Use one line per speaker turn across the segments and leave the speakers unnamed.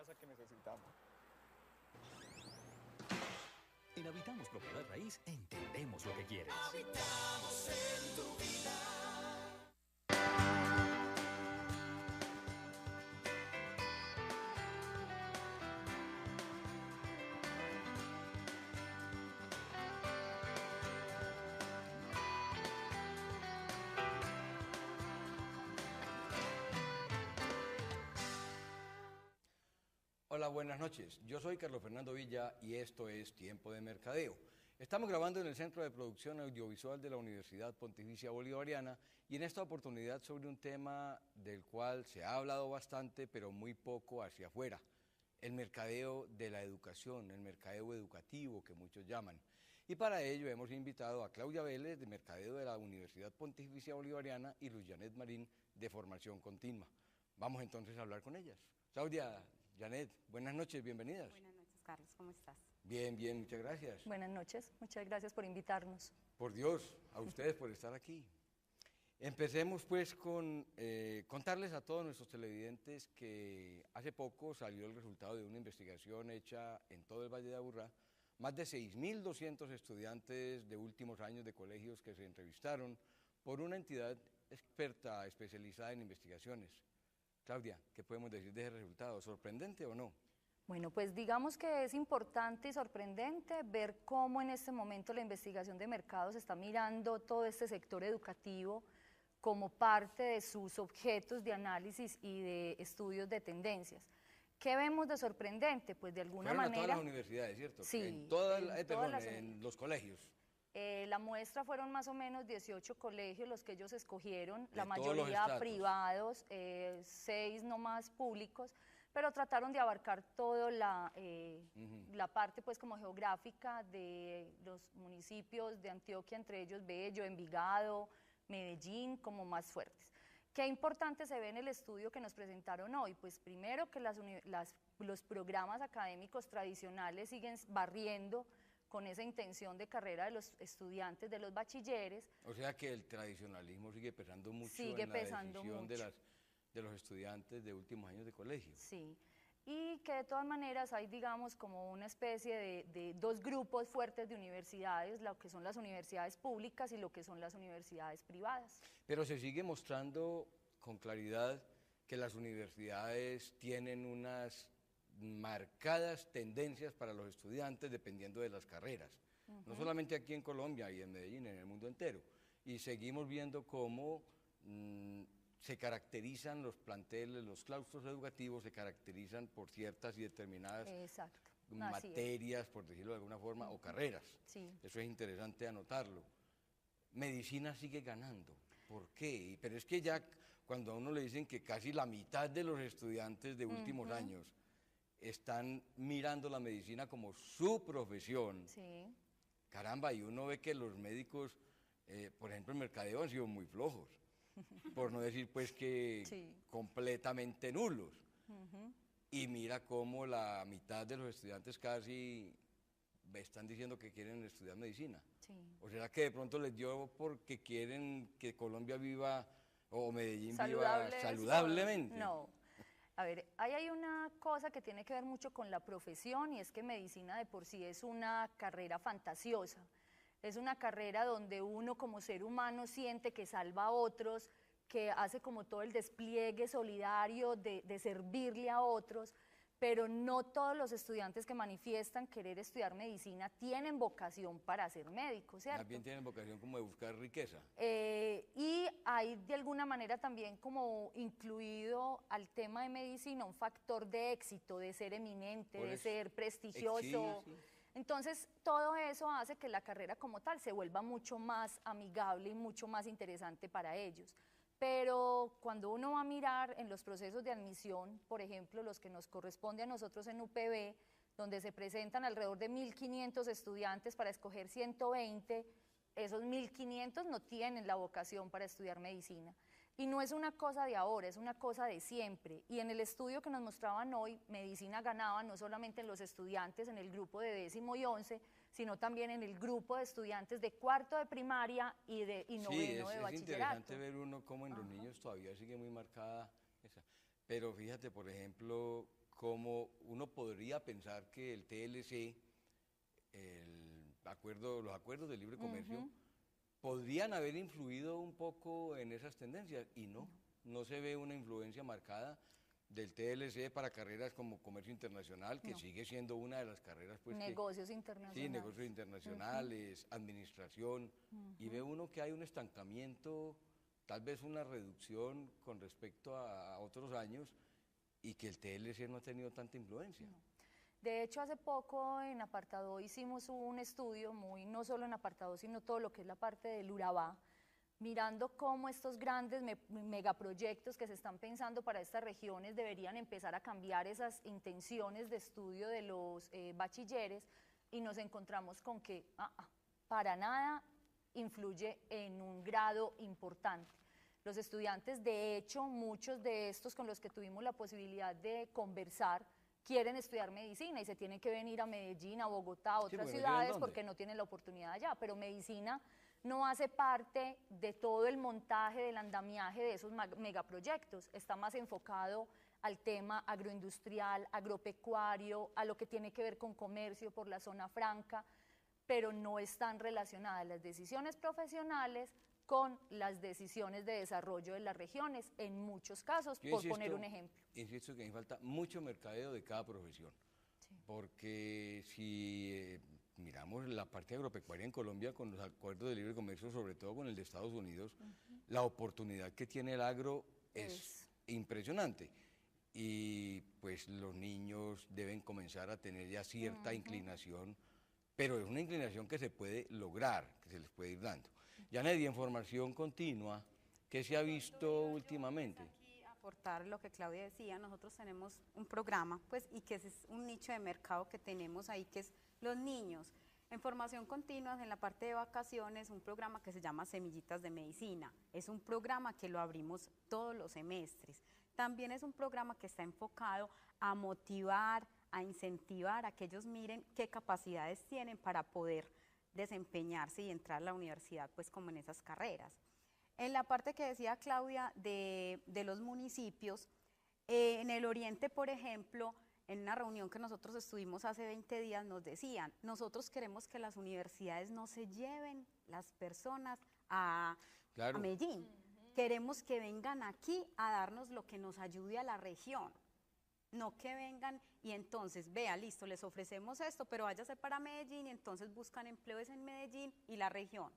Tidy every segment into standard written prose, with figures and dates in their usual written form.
cosa que necesitamos.
En Habitamos Propiedad Raíz entendemos lo que quieres.
Habitamos en tu vida.
Hola, buenas noches. Yo soy Carlos Fernando Villa y esto es Tiempo de Mercadeo. Estamos grabando en el Centro de Producción Audiovisual de la Universidad Pontificia Bolivariana y en esta oportunidad sobre un tema del cual se ha hablado bastante, pero muy poco hacia afuera. El mercadeo de la educación, el mercadeo educativo que muchos llaman. Y para ello hemos invitado a Claudia Vélez de Mercadeo de la Universidad Pontificia Bolivariana y Luz Janet Marín de Formación Continua. Vamos entonces a hablar con ellas. Claudia, Janet, buenas noches, bienvenidas.
Buenas noches, Carlos, ¿cómo estás?
Bien, bien, muchas gracias.
Buenas noches, muchas gracias por invitarnos.
Por Dios, a ustedes por estar aquí. Empecemos pues con contarles a todos nuestros televidentes que hace poco salió el resultado de una investigación hecha en todo el Valle de Aburrá. Más de 6.200 estudiantes de últimos años de colegios que se entrevistaron por una entidad experta especializada en investigaciones. Claudia, ¿qué podemos decir de ese resultado? ¿Sorprendente o no?
Bueno, pues digamos que es importante y sorprendente ver cómo en este momento la investigación de mercados está mirando todo este sector educativo como parte de sus objetos de análisis y de estudios de tendencias. ¿Qué vemos de sorprendente? Pues de alguna
Fueron
manera...
a todas las universidades, ¿cierto?
Sí,
en los colegios.
La muestra fueron más o menos 18 colegios los que ellos escogieron, la
De todos los
mayoría
estratos.
privados, 6 nomás públicos, pero trataron de abarcar toda la parte pues como geográfica de los municipios de Antioquia, entre ellos Bello, Envigado, Medellín, como más fuertes. ¿Qué importante se ve en el estudio que nos presentaron hoy? Pues primero que los programas académicos tradicionales siguen barriendo con esa intención de carrera de los estudiantes, de los bachilleres.
O sea que el tradicionalismo sigue pesando mucho
Sigue
en la
pesando
decisión
mucho.
de los estudiantes de últimos años de colegio.
Sí, y que de todas maneras hay, digamos, como una especie de dos grupos fuertes de universidades, lo que son las universidades públicas y lo que son las universidades privadas.
Pero se sigue mostrando con claridad que las universidades tienen unas marcadas tendencias para los estudiantes dependiendo de las carreras, no solamente aquí en Colombia y en Medellín, en el mundo entero. Y seguimos viendo cómo se caracterizan los planteles, los claustros educativos se caracterizan por ciertas y determinadas
Exacto.
materias, por decirlo de alguna forma, o carreras.
Sí.
Eso es interesante anotarlo. Medicina sigue ganando. ¿Por qué? Pero es que ya cuando a uno le dicen que casi la mitad de los estudiantes de últimos años están mirando la medicina como su profesión,
Sí.
caramba, y uno ve que los médicos, por ejemplo, en mercadeo han sido muy flojos, por no decir pues que
Sí.
completamente nulos. Y mira cómo la mitad de los estudiantes casi están diciendo que quieren estudiar medicina.
Sí.
¿O será que de pronto les dio porque quieren que Colombia viva o Medellín viva
¿Saludables?
saludablemente?
No. A ver, ahí hay una cosa que tiene que ver mucho con la profesión y es que medicina de por sí es una carrera fantasiosa. Es una carrera donde uno como ser humano siente que salva a otros, que hace como todo el despliegue solidario de servirle a otros, pero no todos los estudiantes que manifiestan querer estudiar medicina tienen vocación para ser médicos, ¿cierto?
Más bien tienen vocación como de buscar riqueza.
Y hay de alguna manera también como incluido al tema de medicina un factor de éxito, de ser eminente, de ser prestigioso.
Sí.
Entonces, todo eso hace que la carrera como tal se vuelva mucho más amigable y mucho más interesante para ellos. Pero cuando uno va a mirar en los procesos de admisión, por ejemplo, los que nos corresponde a nosotros en UPB, donde se presentan alrededor de 1.500 estudiantes para escoger 120, esos 1.500 no tienen la vocación para estudiar medicina. Y no es una cosa de ahora, es una cosa de siempre. Y en el estudio que nos mostraban hoy, medicina ganaba no solamente en los estudiantes, en el grupo de 10º y 11, sino también en el grupo de estudiantes de 4º de primaria y noveno de bachillerato.
Es interesante ver uno cómo en los niños todavía sigue muy marcada esa. Pero fíjate, por ejemplo, cómo uno podría pensar que el TLC, los acuerdos de libre comercio, podrían haber influido un poco en esas tendencias, y no se ve una influencia marcada del TLC para carreras como comercio internacional, que sigue siendo una de las carreras, pues,
negocios internacionales.
Sí, negocios internacionales, administración, y ve uno que hay un estancamiento, tal vez una reducción con respecto a otros años, y que el TLC no ha tenido tanta influencia.
De hecho, hace poco en Apartado hicimos un estudio, no solo en Apartado, sino todo lo que es la parte del Urabá, mirando cómo estos grandes megaproyectos que se están pensando para estas regiones deberían empezar a cambiar esas intenciones de estudio de los bachilleres, y nos encontramos con que para nada influye en un grado importante. Los estudiantes, de hecho, muchos de estos con los que tuvimos la posibilidad de conversar, quieren estudiar medicina y se tienen que venir a Medellín, a Bogotá, a otras ciudades porque no tienen la oportunidad allá, pero medicina no hace parte de todo el montaje del andamiaje de esos megaproyectos, está más enfocado al tema agroindustrial, agropecuario, a lo que tiene que ver con comercio por la zona franca, pero no están relacionadas las decisiones profesionales con las decisiones de desarrollo de las regiones, en muchos casos, por poner un ejemplo.
Insisto que me falta mucho mercadeo de cada profesión, porque si miramos la parte agropecuaria en Colombia con los acuerdos de libre comercio, sobre todo con el de Estados Unidos, la oportunidad que tiene el agro es impresionante, y pues los niños deben comenzar a tener ya cierta inclinación, pero es una inclinación que se puede lograr, que se les puede ir dando. Janet, en formación continua, ¿qué se ha visto últimamente?
Aquí aportar lo que Claudia decía, nosotros tenemos un programa, pues, y que es un nicho de mercado que tenemos ahí, que es los niños. En formación continua, en la parte de vacaciones, un programa que se llama Semillitas de Medicina. Es un programa que lo abrimos todos los semestres. También es un programa que está enfocado a motivar, a incentivar a que ellos miren qué capacidades tienen para poder desempeñarse y entrar a la universidad, pues, como en esas carreras. En la parte que decía Claudia de los municipios, en el oriente, por ejemplo, en una reunión que nosotros estuvimos hace 20 días, nos decían, nosotros queremos que las universidades no se lleven las personas a Medellín, queremos que vengan aquí a darnos lo que nos ayude a la región. No que vengan y entonces, vea, listo, les ofrecemos esto, pero váyase para Medellín y entonces buscan empleos en Medellín y la región.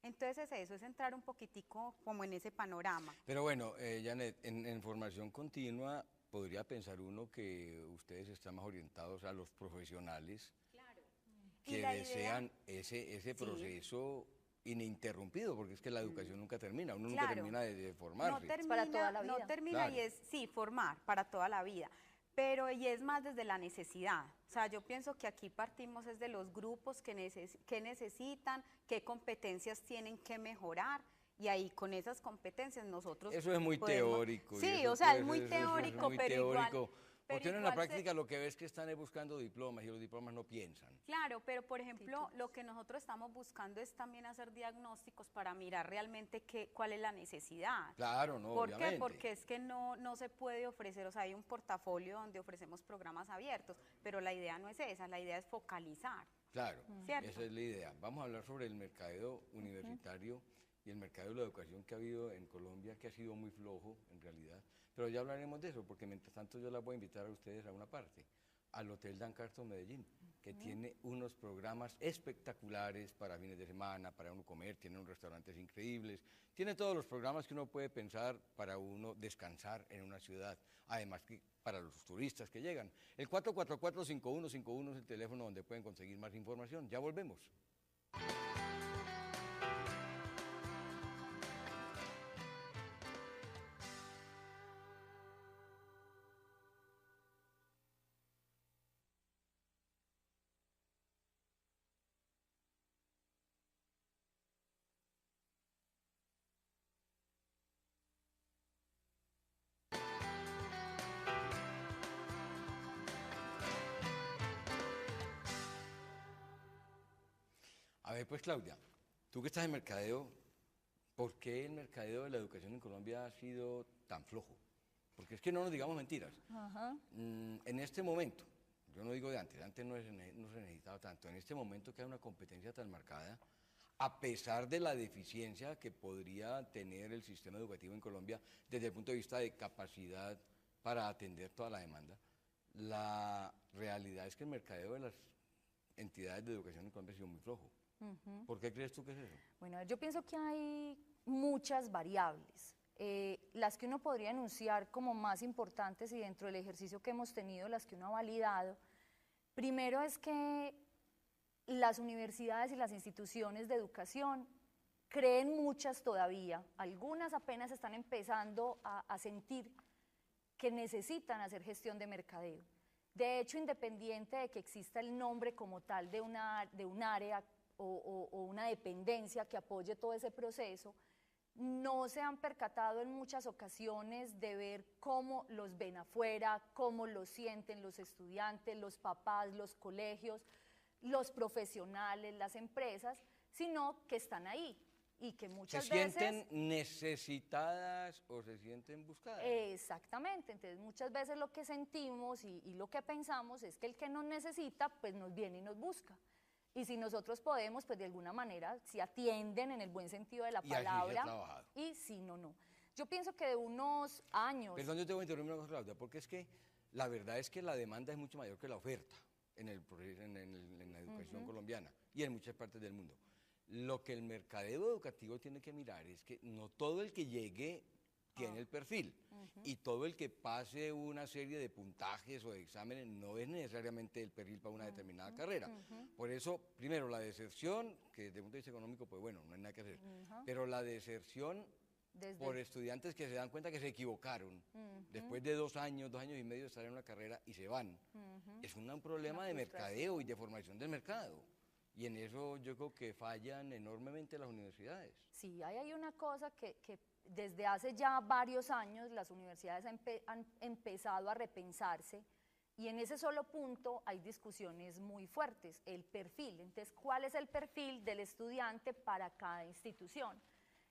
Entonces eso es entrar un poquitico como en ese panorama.
Pero bueno, Janet, en formación continua podría pensar uno que ustedes están más orientados a los profesionales, claro, que desean ese proceso ininterrumpido, porque es que la educación nunca termina, uno nunca termina de formarse.
No termina,
para toda la vida.
No termina, y es, formar para toda la vida, pero y es más desde la necesidad. O sea, yo pienso que aquí partimos es de los grupos que necesitan, qué competencias tienen que mejorar, y ahí con esas competencias nosotros
Eso es muy teórico.
Sí, o sea, es muy teórico, pero igual...
Porque uno en la práctica lo que ve es que están buscando diplomas y los diplomas no piensan.
Claro, pero por ejemplo, lo que nosotros estamos buscando es también hacer diagnósticos para mirar realmente cuál es la necesidad.
Claro, no,
¿Por qué? Porque es que no se puede ofrecer, o sea, hay un portafolio donde ofrecemos programas abiertos, pero la idea no es esa, la idea es focalizar.
Claro,
¿cierto?
Esa es la idea. Vamos a hablar sobre el mercadeo universitario y el mercado de la educación que ha habido en Colombia, que ha sido muy flojo en realidad. Pero ya hablaremos de eso, porque mientras tanto yo las voy a invitar a ustedes a una parte, al Hotel Dan Carton Medellín, que tiene unos programas espectaculares para fines de semana, para uno comer, tiene unos restaurantes increíbles, tiene todos los programas que uno puede pensar para uno descansar en una ciudad, además que para los turistas que llegan. El 444-5151 es el teléfono donde pueden conseguir más información. Ya volvemos. A ver, pues Claudia, tú que estás en mercadeo, ¿por qué el mercadeo de la educación en Colombia ha sido tan flojo? porque es que no nos digamos mentiras.
Ajá.
En este momento, yo no digo de antes no se necesitaba tanto, en este momento que hay una competencia tan marcada, a pesar de la deficiencia que podría tener el sistema educativo en Colombia desde el punto de vista de capacidad para atender toda la demanda, la realidad es que el mercadeo de las entidades de educación en Colombia ha sido muy flojo. ¿Por qué crees tú que es eso?
Bueno, yo pienso que hay muchas variables. Las que uno podría enunciar como más importantes y dentro del ejercicio que hemos tenido, las que uno ha validado, primero es que las universidades y las instituciones de educación creen muchas todavía, algunas apenas están empezando a sentir que necesitan hacer gestión de mercadeo. De hecho, independiente de que exista el nombre como tal de un área o una dependencia que apoye todo ese proceso, no se han percatado en muchas ocasiones de ver cómo los ven afuera, cómo los sienten los estudiantes, los papás, los colegios, los profesionales, las empresas, sino que están ahí y que muchas veces...
¿Se sienten necesitadas o se sienten buscadas?
Exactamente, entonces muchas veces lo que sentimos y lo que pensamos es que el que nos necesita, pues nos viene y nos busca. Y si nosotros podemos, pues de alguna manera, si atienden en el buen sentido de la palabra, y si no, no. Yo pienso que de unos años...
Perdón, yo te voy a interrumpir una cosa, Claudia, porque es que la verdad es que la demanda es mucho mayor que la oferta en la educación colombiana y en muchas partes del mundo. Lo que el mercadeo educativo tiene que mirar es que no todo el que llegue tiene el perfil y todo el que pase una serie de puntajes o de exámenes no es necesariamente el perfil para una determinada carrera. Por eso, primero, la deserción, que desde el punto de vista económico, pues bueno, no hay nada que hacer, pero la deserción por estudiantes que se dan cuenta que se equivocaron después de 2 años, 2 años y medio de estar en una carrera y se van, es un problema de mercadeo y de formación del mercado. Y en eso yo creo que fallan enormemente las universidades.
Sí, hay una cosa que desde hace ya varios años las universidades han empezado a repensarse y en ese solo punto hay discusiones muy fuertes, el perfil. Entonces, ¿cuál es el perfil del estudiante para cada institución?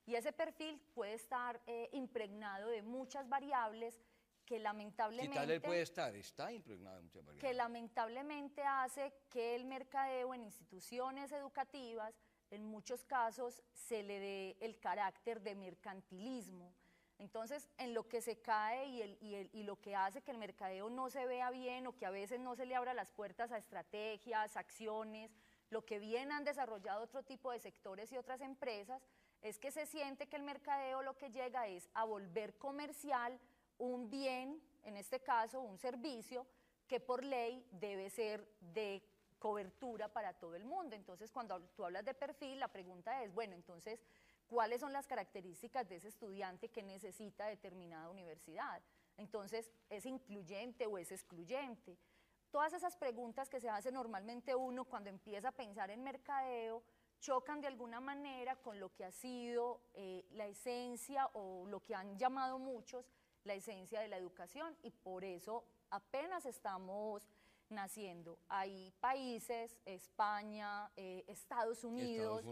Y ese perfil puede estar impregnado de muchas variables que lamentablemente...
Quitarle el puede estar, está impregnado de muchas variables.
Que lamentablemente hace que el mercadeo en instituciones educativas en muchos casos se le dé el carácter de mercantilismo. Entonces, en lo que se cae y lo que hace que el mercadeo no se vea bien o que a veces no se le abra las puertas a estrategias, acciones, lo que bien han desarrollado otro tipo de sectores y otras empresas, es que se siente que el mercadeo lo que llega es a volver comercial un bien, en este caso un servicio, que por ley debe ser de cobertura para todo el mundo. Entonces, cuando tú hablas de perfil, la pregunta es, bueno, entonces, ¿cuáles son las características de ese estudiante que necesita determinada universidad? Entonces, ¿es incluyente o es excluyente? Todas esas preguntas que se hace normalmente uno cuando empieza a pensar en mercadeo, chocan de alguna manera con lo que ha sido la esencia o lo que han llamado muchos la esencia de la educación y por eso apenas estamos naciendo. Hay países, España, Estados Unidos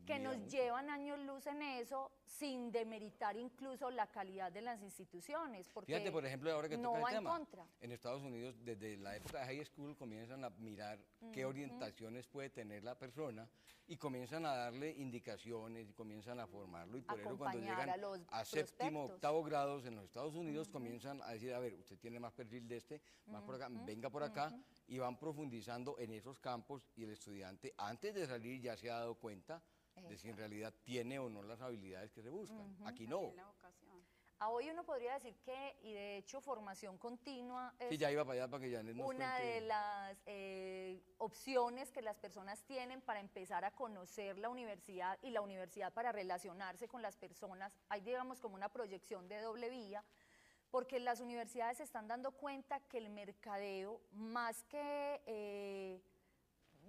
que nos llevan años luz en eso sin demeritar incluso la calidad de las instituciones. Porque
fíjate, por ejemplo, ahora que
no
toca
va
el tema,
en contra.
en Estados Unidos, desde la época de high school comienzan a mirar qué orientaciones puede tener la persona y comienzan a darle indicaciones y comienzan a formarlo y por eso cuando llegan a séptimo, octavo grados en los Estados Unidos comienzan a decir, a ver, usted tiene más perfil de este, más por acá, venga por acá y van profundizando en esos campos y el estudiante antes de salir ya se ha dado cuenta de si en realidad tiene o no las habilidades que se buscan. Aquí no.
A hoy uno podría decir que, y de hecho formación continua es
sí, ya iba para allá para que ya nos
una
cuente.
de las opciones que las personas tienen para empezar a conocer la universidad y la universidad para relacionarse con las personas. Hay, digamos, como una proyección de doble vía, porque las universidades se están dando cuenta que el mercadeo, más que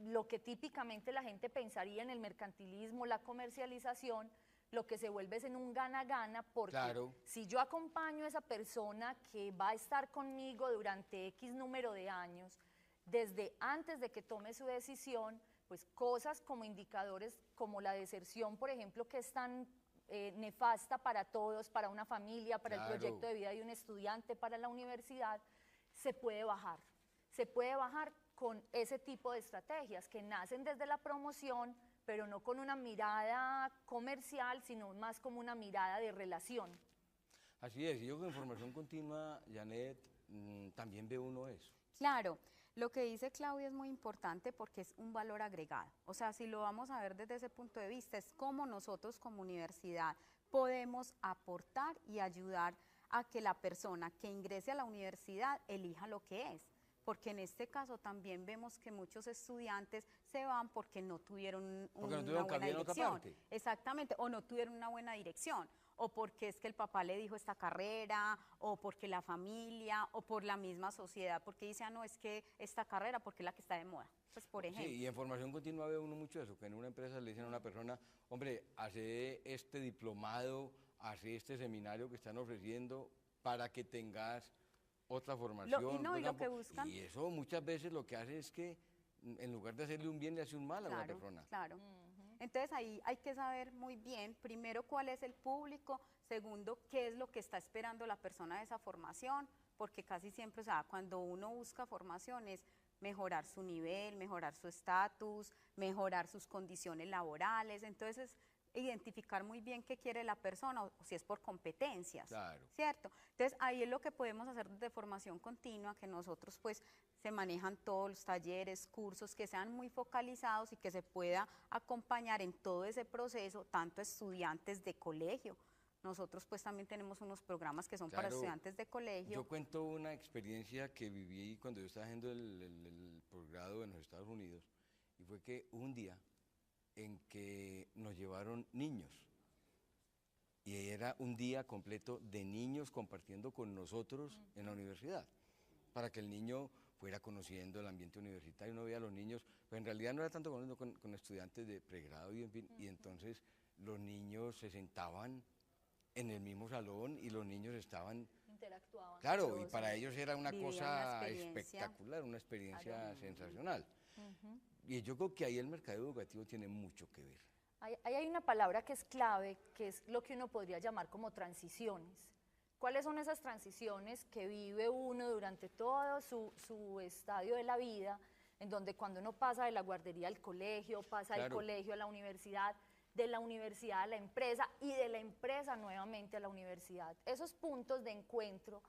lo que típicamente la gente pensaría en el mercantilismo, la comercialización, lo que se vuelve es en un gana-gana, porque si yo acompaño a esa persona que va a estar conmigo durante X número de años, desde antes de que tome su decisión, pues cosas como indicadores como la deserción, por ejemplo, que es tan nefasta para todos, para una familia, para
Claro.
el proyecto de vida de un estudiante, para la universidad, se puede bajar. Se puede bajar con ese tipo de estrategias que nacen desde la promoción, pero no con una mirada comercial, sino más como una mirada de relación.
Así es, y yo con información continua, Janet, también ve uno eso.
Claro, lo que dice Claudia es muy importante porque es un valor agregado. O sea, si lo vamos a ver desde ese punto de vista, es cómo nosotros como universidad podemos aportar y ayudar a que la persona que ingrese a la universidad elija lo que es. Porque en este caso también vemos que muchos estudiantes se van porque no tuvieron
Porque no
una
tuvieron
buena
cabida en otra
dirección.
parte.
Exactamente, o no tuvieron una buena dirección, o porque es que el papá le dijo esta carrera, o porque la familia, o por la misma sociedad, porque dice, ah, no, es que esta carrera, porque es la que está de moda, pues por ejemplo.
Sí, y en formación continua ve uno mucho eso, que en una empresa le dicen a una persona, hombre, hace este diplomado, hace este seminario que están ofreciendo para que tengas otra formación.
y
otro
lo que
campo".
buscan-
Y eso muchas veces lo que hace es que en lugar de hacerle un bien, le hace un mal a una persona.
Claro. Entonces ahí hay que saber muy bien, primero, cuál es el público, segundo, qué es lo que está esperando la persona de esa formación, porque casi siempre, o sea, cuando uno busca formación es mejorar su nivel, mejorar su estatus, mejorar sus condiciones laborales, entonces identificar muy bien qué quiere la persona o si es por competencias,
Claro.
¿cierto? Entonces ahí es lo que podemos hacer de formación continua, que nosotros pues se manejan todos los talleres, cursos que sean muy focalizados y que se pueda acompañar en todo ese proceso, tanto estudiantes de colegio. Nosotros pues también tenemos unos programas que son para
Claro.
estudiantes de colegio.
Yo cuento una experiencia que viví cuando yo estaba haciendo el posgrado en los Estados Unidos, y fue que un día en que nos llevaron niños, y era un día completo de niños compartiendo con nosotros en la universidad, para que el niño fuera conociendo el ambiente universitario. Uno veía a los niños, pues en realidad no era tanto con estudiantes de pregrado y en fin, y entonces los niños se sentaban en el mismo salón y los niños estaban,
Interactuaban.
claro, y
todos,
para
sí.
ellos era una
Vivían
cosa
una experiencia.
espectacular, una experiencia sensacional. Y yo creo que ahí el mercado educativo tiene mucho que ver.
Ahí hay una palabra que es clave, que es lo que uno podría llamar como transiciones. ¿Cuáles son esas transiciones que vive uno durante todo su estadio de la vida, en donde cuando uno pasa de la guardería al colegio, pasa del
Claro.
colegio a la universidad, de la universidad a la empresa y de la empresa nuevamente a la universidad? Esos puntos de encuentro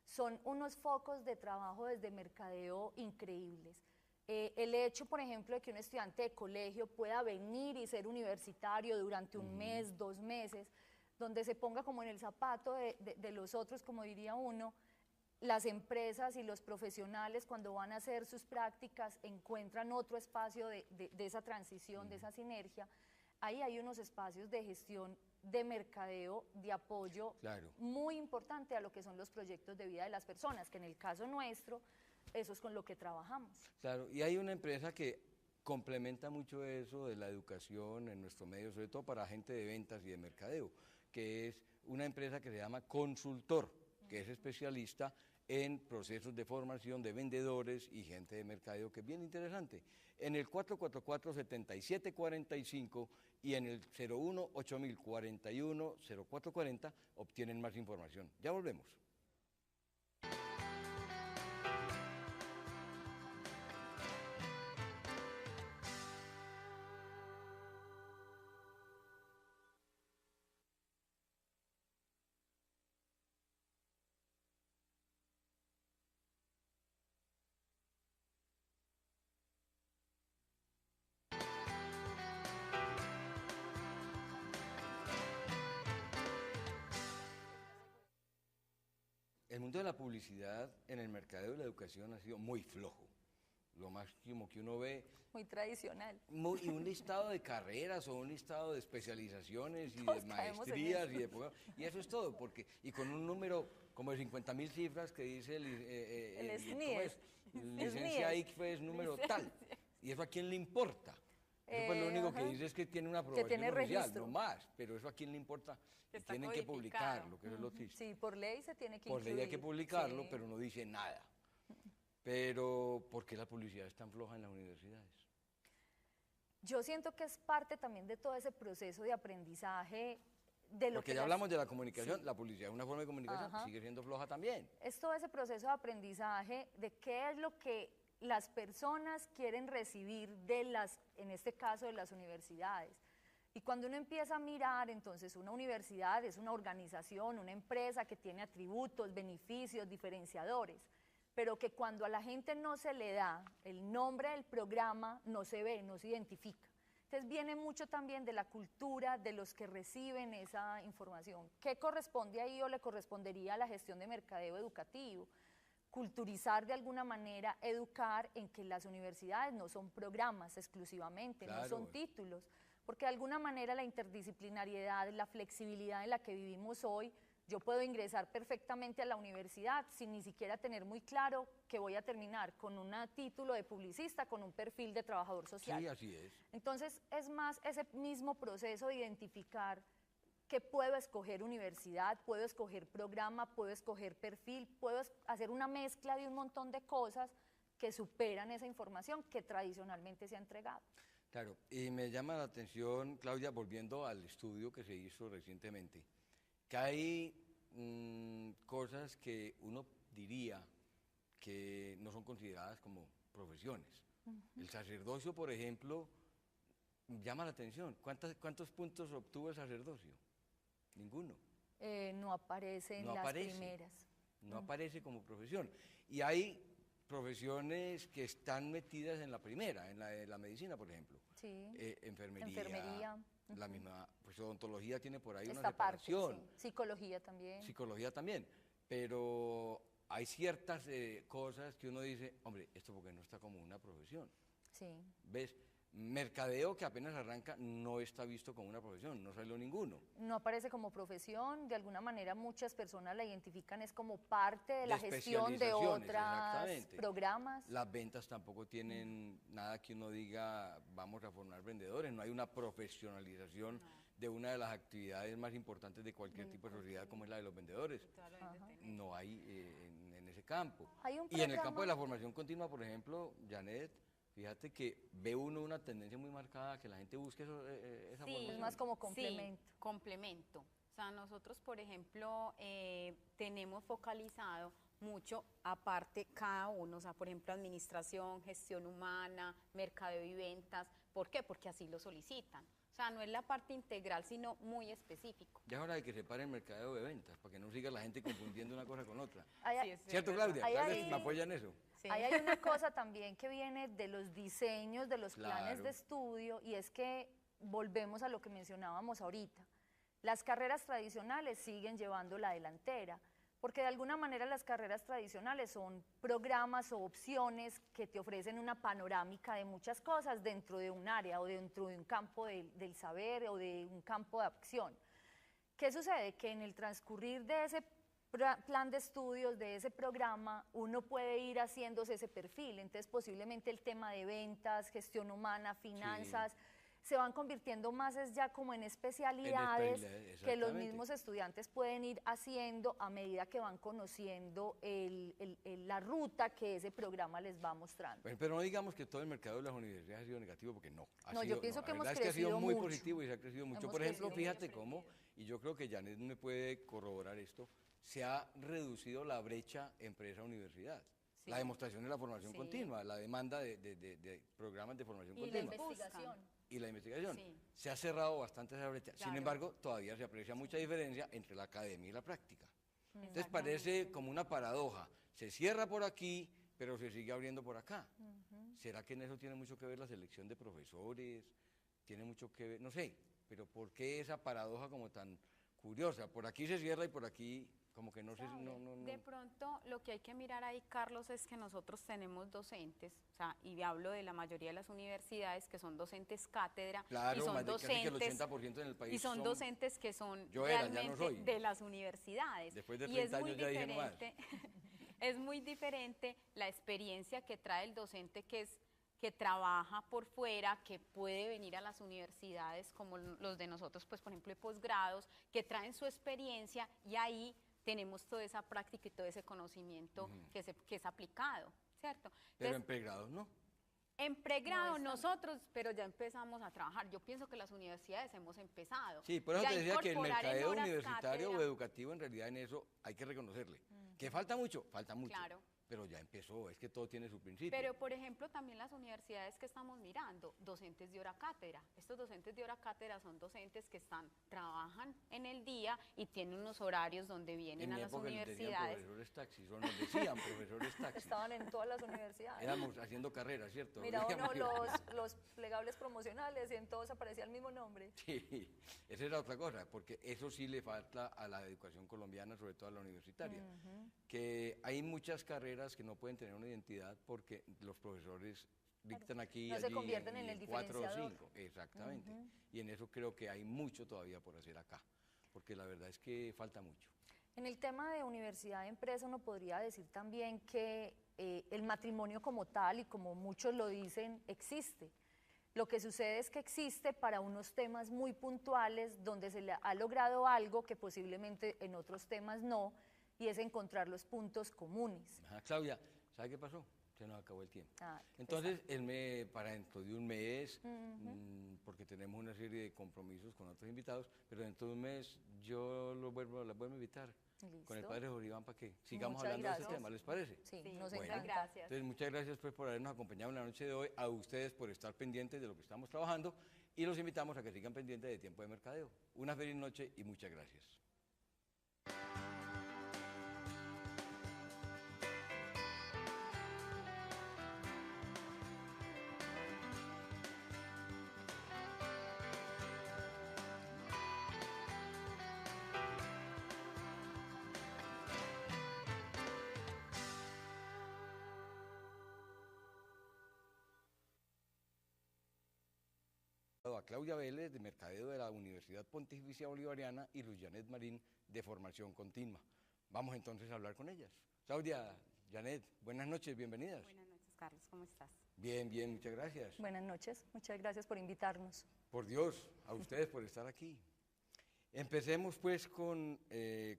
son unos focos de trabajo desde mercadeo increíbles. El hecho, por ejemplo, de que un estudiante de colegio pueda venir y ser universitario durante un mes, 2 meses, donde se ponga como en el zapato de los otros, como diría uno, las empresas y los profesionales cuando van a hacer sus prácticas encuentran otro espacio de esa transición, de esa sinergia. Ahí hay unos espacios de gestión, de mercadeo, de apoyo
Claro.
muy importante a lo que son los proyectos de vida de las personas, que en el caso nuestro, eso es con lo que trabajamos.
Claro, y hay una empresa que complementa mucho eso de la educación en nuestro medio, sobre todo para gente de ventas y de mercadeo, que es una empresa que se llama Consultor, que es especialista en procesos de formación de vendedores y gente de mercadeo, que es bien interesante. En el 444-7745 y en el 01-8041-0440 obtienen más información. Ya volvemos. El mundo de la publicidad en el mercadeo y la educación ha sido muy flojo. Lo máximo que uno ve,
Muy tradicional.
y un listado de carreras o un listado de especializaciones y
Todos
de
caemos en
maestrías
eso.
y de posgrados, y eso es todo, y con un número como de 50.000 cifras que dice
El
¿cómo
SNIES.
es? Licencia
SNIES.
ICFES número tal. ¿Y eso a quién le importa? Eso pues lo único que
ajá.
dice es que tiene una aprobación
tiene
oficial,
registro.
no más, pero eso a quién le importa.
Que
Y
está
tienen que
codificado.
publicarlo, que eso es lo triste.
Sí, por ley se tiene que
Por ley hay que
incluir,
publicarlo,
sí.
pero no dice nada. Pero, ¿por qué la publicidad es tan floja en las universidades?
Yo siento que es parte también de todo ese proceso de aprendizaje de lo
Porque
que
ya
las-
hablamos de la comunicación, la publicidad es una forma de comunicación,
Ajá.
sigue siendo floja también.
Es todo ese proceso de aprendizaje de qué es lo que las personas quieren recibir de las, en este caso, de las universidades. Y cuando uno empieza a mirar, entonces una universidad es una organización, una empresa que tiene atributos, beneficios, diferenciadores, pero que cuando a la gente no se le da el nombre del programa, no se ve, no se identifica. Entonces viene mucho también de la cultura de los que reciben esa información. ¿Qué corresponde ahí o le correspondería a la gestión de mercadeo educativo? Culturizar de alguna manera, educar en que las universidades no son programas exclusivamente, no
Claro.
son títulos, porque de alguna manera la interdisciplinariedad, la flexibilidad en la que vivimos hoy, yo puedo ingresar perfectamente a la universidad sin ni siquiera tener muy claro que voy a terminar con un título de publicista, con un perfil de trabajador social.
Sí, así es.
Entonces, es más ese mismo proceso de identificar que puedo escoger universidad, puedo escoger programa, puedo escoger perfil, puedo hacer una mezcla de un montón de cosas que superan esa información que tradicionalmente se ha entregado.
Claro, y me llama la atención, Claudia, volviendo al estudio que se hizo recientemente, que hay cosas que uno diría que no son consideradas como profesiones. El sacerdocio, por ejemplo, llama la atención. ¿Cuántos puntos obtuvo el sacerdocio? Ninguno.
No aparece en
No
las
aparece.
primeras.
No aparece como profesión. Y hay profesiones que están metidas en la primera, en la de la medicina, por ejemplo.
Sí.
Enfermería, la misma, pues odontología tiene por ahí
Esta
una
parte,
separación,
sí. Psicología también.
psicología también, pero hay ciertas cosas que uno dice, hombre, esto porque no está como una profesión,
Sí.
¿ves? Mercadeo que apenas arranca no está visto como una profesión, no salió ninguno.
No aparece como profesión, de alguna manera muchas personas la identifican es como parte de la gestión de
especializaciones,
otros
exactamente.
programas.
Las ventas tampoco tienen nada que uno diga, vamos a formar vendedores, no hay una profesionalización de una de las actividades más importantes de cualquier tipo de sociedad como es la de los vendedores. No hay en ese campo.
Hay un
Y en el campo
programa-
de la formación continua, por ejemplo, Janet, fíjate que ve uno una tendencia muy marcada que la gente busque esa
Sí,
formación.
Es más como complemento.
Sí, complemento. O sea, nosotros, por ejemplo, tenemos focalizado mucho aparte cada uno, o sea, por ejemplo, administración, gestión humana, mercadeo y ventas. ¿Por qué? Porque así lo solicitan. O sea, no es la parte integral, sino muy específico.
Ya es hora de que se pare el mercadeo de ventas, para que no siga la gente confundiendo una cosa con otra.
Hay-
¿Cierto,
verdad.
Claudia?
Ahí
Claudia,
hay-
¿me apoya en eso?
Sí.
Ahí hay una cosa también que viene de los diseños, de los planes
Claro.
de estudio, y es que volvemos a lo que mencionábamos ahorita. Las carreras tradicionales siguen llevando la delantera, porque de alguna manera las carreras tradicionales son programas o opciones que te ofrecen una panorámica de muchas cosas dentro de un área o dentro de un campo del saber o de un campo de acción. ¿Qué sucede? Que en el transcurrir de ese plan de estudios, de ese programa, uno puede ir haciéndose ese perfil. Entonces, posiblemente el tema de ventas, gestión humana, finanzas, se van convirtiendo más es ya como en especialidades que los
exactamente.
mismos estudiantes pueden ir haciendo a medida que van conociendo la ruta que ese programa les va mostrando.
Pero no digamos que todo el mercado de las universidades ha sido negativo, porque no.
No, yo pienso que
la
hemos
verdad es que ha sido
crecido
muy
mucho.
positivo y se ha crecido mucho.
Hemos
Por ejemplo,
crecido
fíjate cómo, y yo creo que Janet me puede corroborar esto, se ha reducido la brecha empresa-universidad.
Sí.
La demostración de la formación
Sí.
continua, la demanda de programas de formación
Y la
continua.
investigación.
Y la investigación.
Sí.
Se ha cerrado bastante esa brecha. Sin
Claro.
embargo, todavía se aprecia mucha diferencia entre la academia y la práctica. Entonces parece
Exactamente.
como una paradoja. Se cierra por aquí, pero se sigue abriendo por acá. ¿Será que en eso tiene mucho que ver la selección de profesores? Tiene mucho que ver, no sé, pero ¿por qué esa paradoja como tan curiosa? Por aquí se cierra y por aquí como que no se...
De pronto, lo que hay que mirar ahí, Carlos, es que nosotros tenemos docentes, o sea, y hablo de la mayoría de las universidades que son docentes cátedra,
Claro,
y son
más de casi que el
docentes
80% en el país
y son docentes que son
Yo era, ya no
realmente
soy.
de las universidades.
Después de
y es
30
muy
años ya dije no más.
diferente, es muy diferente la experiencia que trae el docente que trabaja por fuera, que puede venir a las universidades como los de nosotros, pues por ejemplo de posgrados, que traen su experiencia y ahí tenemos toda esa práctica y todo ese conocimiento que es aplicado, ¿cierto?
Pero
Entonces,
en pregrados no.
En pregrado
No es
nosotros, pero ya empezamos a trabajar. Yo pienso que las universidades hemos empezado.
Sí, por eso
Ya
te decía que el
incorporar en
mercadeo
horas
universitario o
cátedra.
educativo, en realidad en eso hay que reconocerle. ¿Que falta mucho? Falta mucho.
Claro.
Pero ya empezó, es que todo tiene su principio.
Pero, por ejemplo, también las universidades que estamos mirando, docentes de hora cátedra. Estos docentes de hora cátedra son docentes que trabajan en el día y tienen unos horarios donde vienen
en
a
mi
las
época les decían
universidades.
profesores taxis, o nos decían profesores taxis.
Estaban en todas las universidades.
Éramos haciendo carreras, ¿cierto?
Mira uno
Digamos yo.
los plegables promocionales y en todos aparecía el mismo nombre.
Sí, esa era otra cosa, porque eso sí le falta a la educación colombiana, sobre todo a la universitaria, que hay muchas carreras que no pueden tener una identidad porque los profesores dictan aquí y
No se
allí
convierten en el
4 o
diferenciador.
5, exactamente. Y en eso creo que hay mucho todavía por hacer acá, porque la verdad es que falta mucho.
En el tema de universidad-empresa uno podría decir también que el matrimonio como tal, y como muchos lo dicen, existe. Lo que sucede es que existe para unos temas muy puntuales donde se le ha logrado algo que posiblemente en otros temas no, y es encontrar los puntos comunes.
Ajá, Claudia, ¿sabe qué pasó? Se nos acabó el tiempo.
Ah, qué
Entonces, para dentro de un mes, porque tenemos una serie de compromisos con otros invitados, pero dentro de un mes yo las vuelvo a invitar con el
Listo.
padre Jorge Iván para que sigamos
Muchas
hablando de este
gracias.
tema, ¿les parece?
Sí,
Sí,
nos
muchas
encanta.
gracias.
Entonces, muchas gracias pues, por habernos acompañado en la noche de hoy, a ustedes por estar pendientes de lo que estamos trabajando y los invitamos a que sigan pendientes de Tiempo de Mercadeo. Una feliz noche y muchas gracias. A Claudia Vélez, de Mercadeo de la Universidad Pontificia Bolivariana, y Luz Janet Marín, de Formación Continua. Vamos entonces a hablar con ellas. Claudia, Janet, buenas noches, bienvenidas.
Buenas noches, Carlos, ¿cómo estás?
Bien, bien, muchas gracias.
Buenas noches, muchas gracias por invitarnos.
Por Dios, a ustedes por estar aquí. Empecemos pues con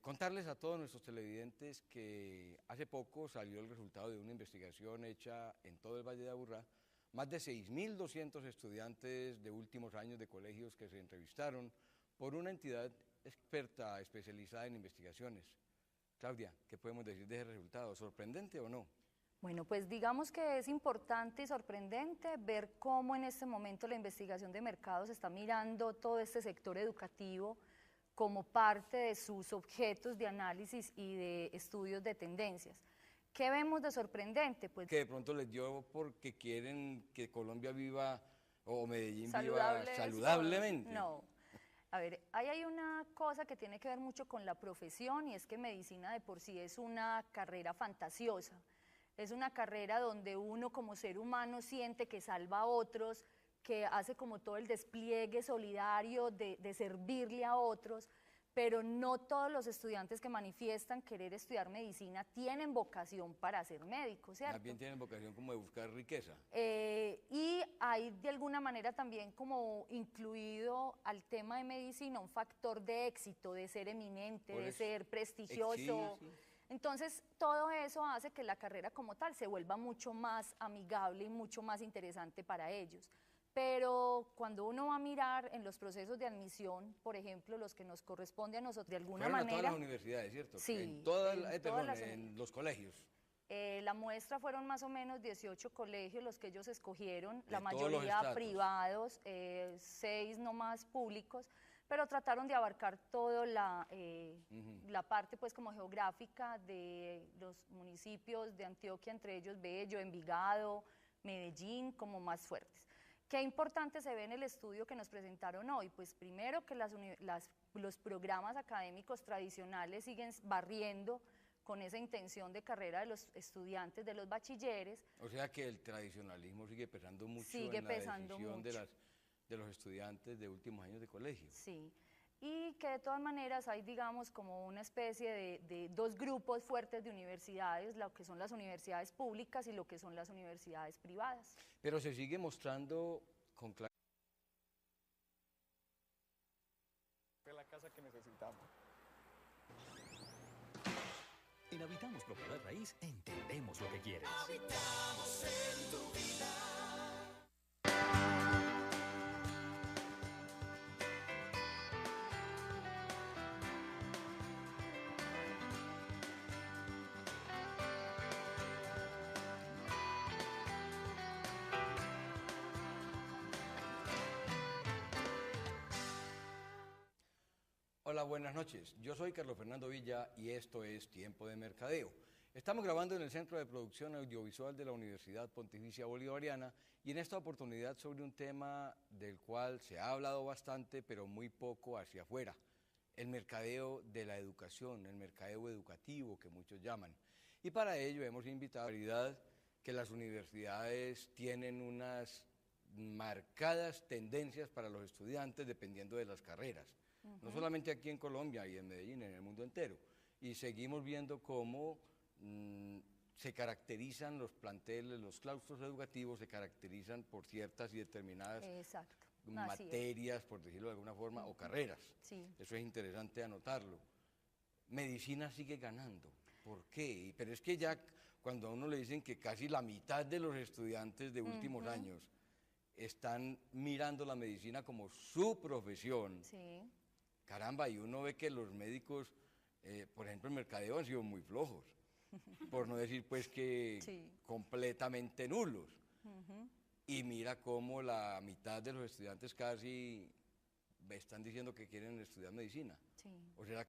contarles a todos nuestros televidentes que hace poco salió el resultado de una investigación hecha en todo el Valle de Aburrá. Más de 6.200 estudiantes de últimos años de colegios que se entrevistaron por una entidad experta especializada en investigaciones. Claudia, ¿qué podemos decir de ese resultado? ¿Sorprendente o no?
Bueno, pues digamos que es importante y sorprendente ver cómo en este momento la investigación de mercados está mirando todo este sector educativo como parte de sus objetos de análisis y de estudios de tendencias. ¿Qué vemos de sorprendente? Pues
Que de pronto les dio porque quieren que Colombia viva o Medellín viva saludablemente.
No. A ver, ahí hay una cosa que tiene que ver mucho con la profesión y es que medicina de por sí es una carrera fantasiosa. Es una carrera donde uno como ser humano siente que salva a otros, que hace como todo el despliegue solidario de servirle a otros, pero no todos los estudiantes que manifiestan querer estudiar medicina tienen vocación para ser médicos, ¿cierto?
Más bien tienen vocación como de buscar riqueza.
Y hay de alguna manera también como incluido al tema de medicina un factor de éxito, de ser eminente,
Por
de
eso,
ser prestigioso.
exige, sí.
Entonces, todo eso hace que la carrera como tal se vuelva mucho más amigable y mucho más interesante para ellos. Pero cuando uno va a mirar en los procesos de admisión, por ejemplo, los que nos corresponde a nosotros de alguna
Fueron a
manera...
todas las universidades, ¿cierto?
Sí,
En todas,
en
perdón,
todas las
en los colegios.
La muestra fueron más o menos 18 colegios los que ellos escogieron,
De
la
todos los
mayoría
estratos.
privados, 6 nomás públicos, pero trataron de abarcar toda la parte pues como geográfica de los municipios de Antioquia, entre ellos Bello, Envigado, Medellín, como más fuertes. ¿Qué importante se ve en el estudio que nos presentaron hoy? Pues primero que los programas académicos tradicionales siguen barriendo con esa intención de carrera de los estudiantes, de los bachilleres.
O sea que el tradicionalismo sigue pesando mucho
Sigue
en la
pesando
decisión
mucho.
de los estudiantes de últimos años de colegio.
Sí, y que de todas maneras hay, digamos, como una especie de dos grupos fuertes de universidades, lo que son las universidades públicas y lo que son las universidades privadas.
Pero se sigue mostrando con claridad.
Es la casa que necesitamos.
En Habitamos Propiedad Raíz entendemos lo que quieres.
Habitamos en tu vida.
Hola, buenas noches. Yo soy Carlos Fernando Villa y esto es Tiempo de Mercadeo. Estamos grabando en el Centro de Producción Audiovisual de la Universidad Pontificia Bolivariana y en esta oportunidad sobre un tema del cual se ha hablado bastante, pero muy poco hacia afuera. El mercadeo de la educación, el mercadeo educativo que muchos llaman. Y para ello hemos invitado a la realidad que las universidades tienen unas marcadas tendencias para los estudiantes dependiendo de las carreras. No solamente aquí en Colombia y en Medellín, en el mundo entero. Y seguimos viendo cómo se caracterizan los planteles, los claustros educativos se caracterizan por ciertas y determinadas
Exacto.
materias, por decirlo de alguna forma, o carreras.
Sí.
Eso es interesante anotarlo. Medicina sigue ganando. ¿Por qué? Pero es que ya cuando a uno le dicen que casi la mitad de los estudiantes de últimos años están mirando la medicina como su profesión,
Sí.
caramba, y uno ve que los médicos, por ejemplo, en mercadeo han sido muy flojos, por no decir pues que
Sí.
completamente nulos. Y mira cómo la mitad de los estudiantes casi están diciendo que quieren estudiar medicina.
Sí.
¿O será